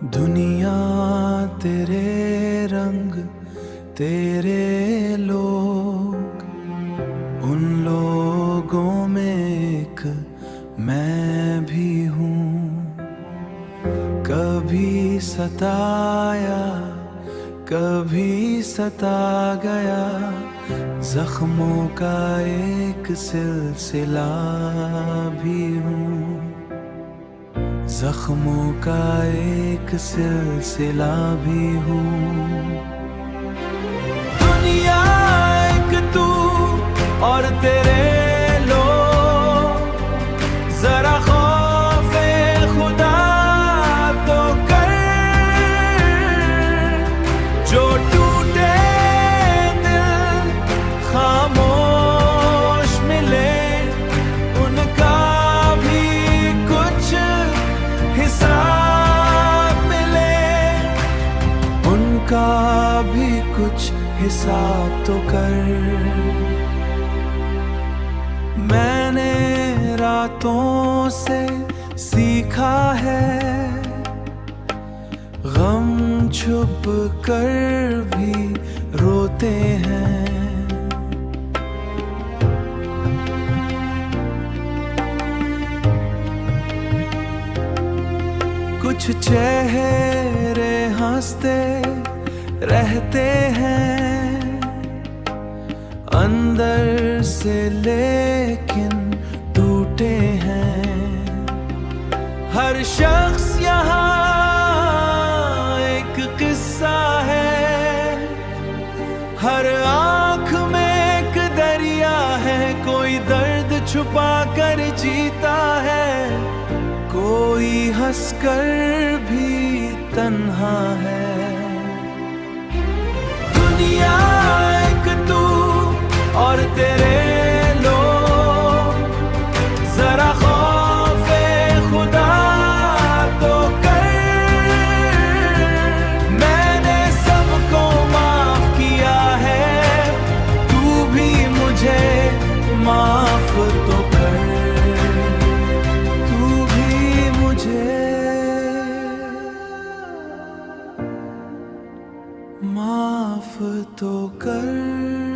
दुनिया तेरे रंग तेरे लोग, उन लोगों में एक मैं भी हूँ। कभी सताया कभी सता गया, जख्मों का एक सिलसिला भी हूँ। जख्मों का एक सिलसिला भी हूँ। दुनिया एक तू और तेरे लोग, जरा खौफे खुदा तो कर। जो टूटे दिल खामोश मिले, उनका भी कुछ हिसाब मिले। उनका भी कुछ हिसाब तो कर। मैंने रातों से सीखा है, गम छुप कर भी रोते हैं। कुछ चेहरे हंसते रहते हैं अंदर से, लेकिन टूटे हैं। हर शख्स यहाँ एक किस्सा है, हर आँख में एक दरिया है। कोई दर्द छुपा कर जीता है, कोई हंसकर भी तन्हा है। दुनिया एक तू और तेरे लोग, जरा खौफे खुदा तो कर। मैंने सबको माफ किया है, तू भी मुझे माफ तो कर। तू भी मुझे माफ तो कर।